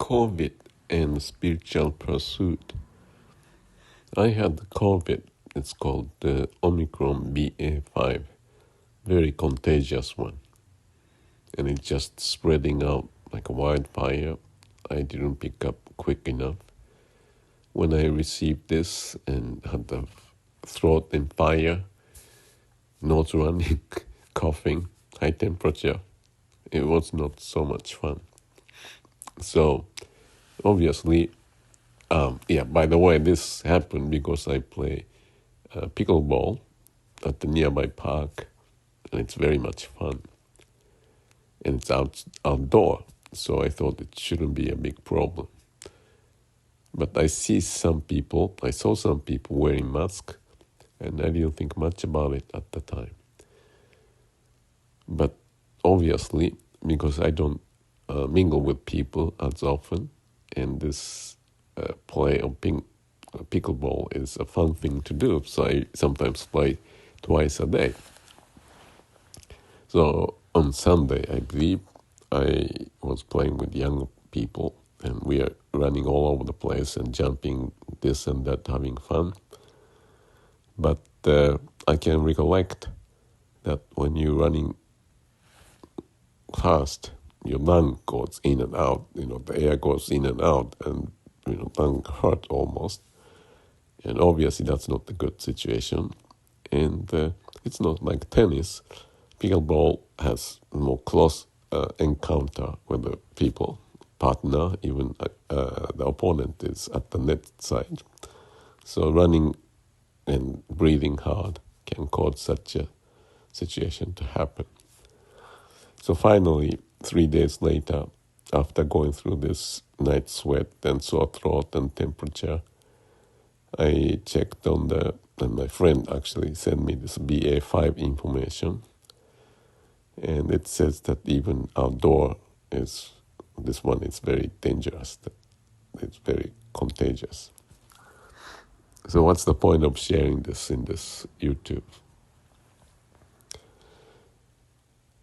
COVID and spiritual pursuit. I had COVID. It's called the Omicron Ba5, very contagious one. And it's just spreading out like a wildfire. I didn't pick up quick enough. When I received this and had the throat in fire, nose running, coughing, high temperature, it was not so much fun. So, obviously, by the way, this happened because I play pickleball at the nearby park, and it's very much fun. And it's outdoor, so I thought it shouldn't be a big problem. But I saw some people wearing masks, and I didn't think much about it at the time. But obviously, because I don't mingle with people as often, and this play of pickleball is a fun thing to do, so I sometimes play twice a day. So on Sunday, I believe, I was playing with young people, and we are running all over the place and jumping this and that, having fun. But I can recollect that when you're running fast, your lung goes in and out, the air goes in and out, and, lung hurt almost. And obviously that's not a good situation. And it's not like tennis. Pickleball has more close encounter with the people, partner, even the opponent is at the net side. So running and breathing hard can cause such a situation to happen. So finally, 3 days later, after going through this night sweat and sore throat and temperature, I checked on and my friend actually sent me this Ba5 information. And it says that even outdoor this one is very dangerous, that it's very contagious. So what's the point of sharing this in this YouTube?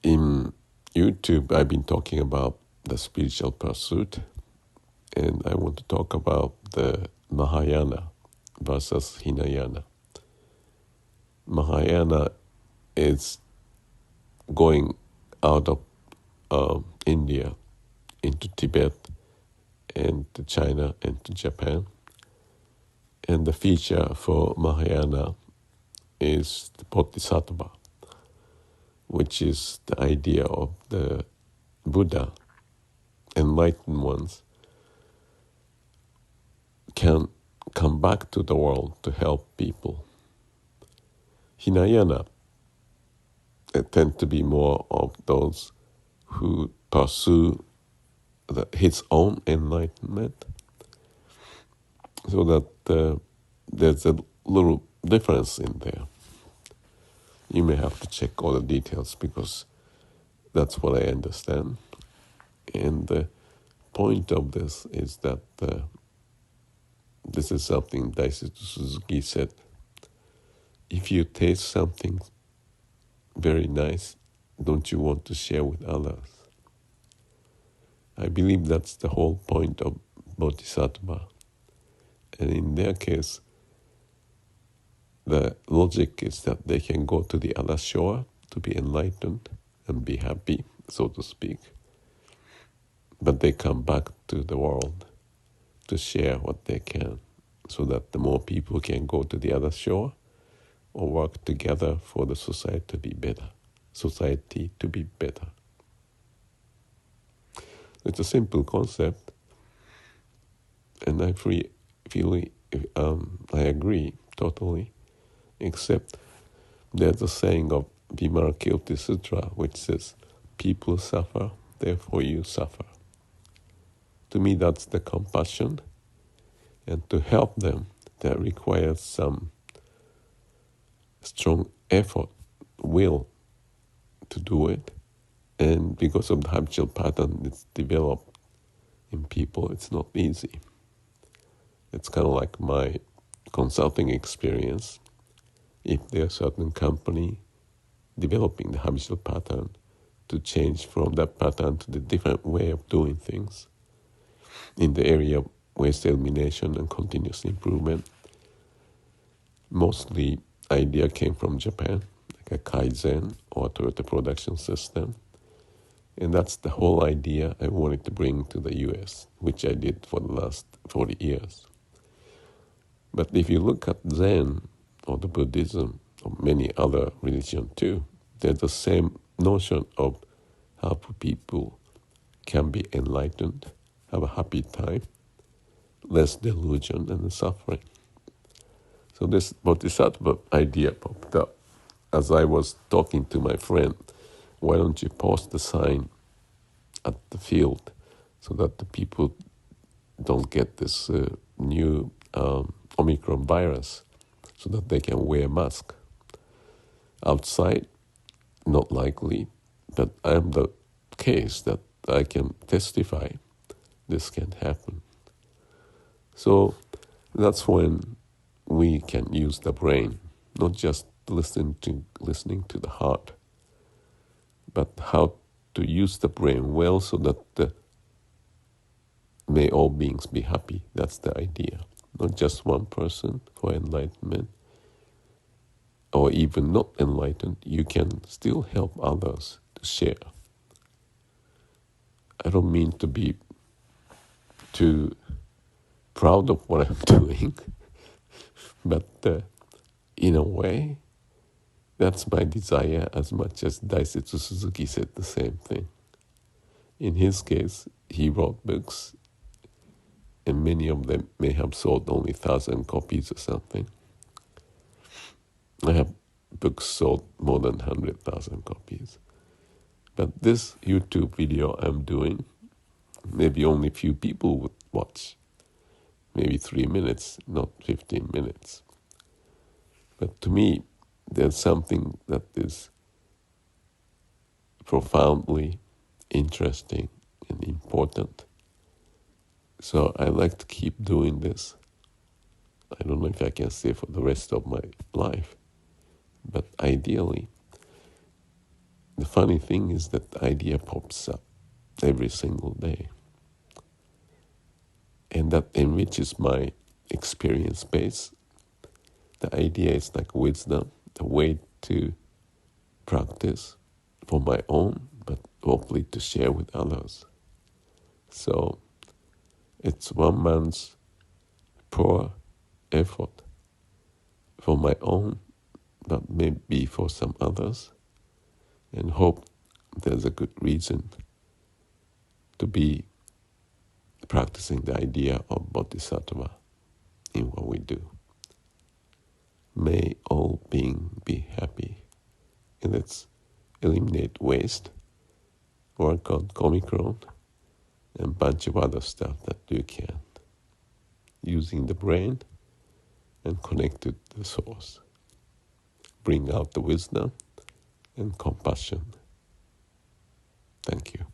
In YouTube, I've been talking about the spiritual pursuit, and I want to talk about the Mahayana versus Hinayana. Mahayana is going out of India into Tibet and to China and to Japan. And the feature for Mahayana is the Bodhisattva, which is the idea of the Buddha, enlightened ones, can come back to the world to help people. Hinayana tend to be more of those who pursue his own enlightenment, so that there's a little difference in there. You may have to check all the details because that's what I understand. And the point of this is that this is something Daisetsu Suzuki said. If you taste something very nice, don't you want to share with others? I believe that's the whole point of Bodhisattva. And in their case, the logic is that they can go to the other shore to be enlightened and be happy, so to speak. But they come back to the world to share what they can, so that the more people can go to the other shore or work together for the society to be better. It's a simple concept, and I agree totally, except there's a saying of Vimalakirti Sutra which says, people suffer, therefore you suffer. To me, that's the compassion, and to help them, that requires some strong effort, will to do it. And because of the habitual pattern that's developed in people, it's not easy. It's kind of like my consulting experience. If there's a certain company developing the habitual pattern to change from that pattern to the different way of doing things, in the area of waste elimination and continuous improvement. Mostly idea came from Japan, like a Kaizen or Toyota production system. And that's the whole idea I wanted to bring to the US, which I did for the last 40 years. But if you look at Zen or the Buddhism or many other religions too, there's the same notion of how people can be enlightened, have a happy time, less delusion and suffering. So this Bodhisattva idea popped up as I was talking to my friend. Why don't you post the sign at the field so that the people don't get this new Omicron virus, so that they can wear a mask. Outside, not likely, but I'm the case that I can testify this can happen. So that's when we can use the brain, not just listening to the heart, but how to use the brain well so that may all beings be happy. That's the idea. Not just one person for enlightenment, or even not enlightened, you can still help others to share. I don't mean to be too proud of what I'm doing, but in a way, that's my desire as much as Daisetsu Suzuki said the same thing. In his case, he wrote books, and many of them may have sold only 1,000 copies or something. I have books sold more than 100,000 copies. But this YouTube video I'm doing, maybe only few people would watch. Maybe 3 minutes, not 15 minutes. But to me, there's something that is profoundly interesting and important. So I like to keep doing this. I don't know if I can stay for the rest of my life. But ideally, the funny thing is that the idea pops up every single day. And that enriches my experience base. The idea is like wisdom, a way to practice for my own, but hopefully to share with others. So it's one man's poor effort for my own, but maybe for some others, and hope there's a good reason to be practicing the idea of Bodhisattva in what we do. May all beings be happy. And let's eliminate waste, work on Omicron, and a bunch of other stuff that you can, using the brain and connect to the source. Bring out the wisdom and compassion. Thank you.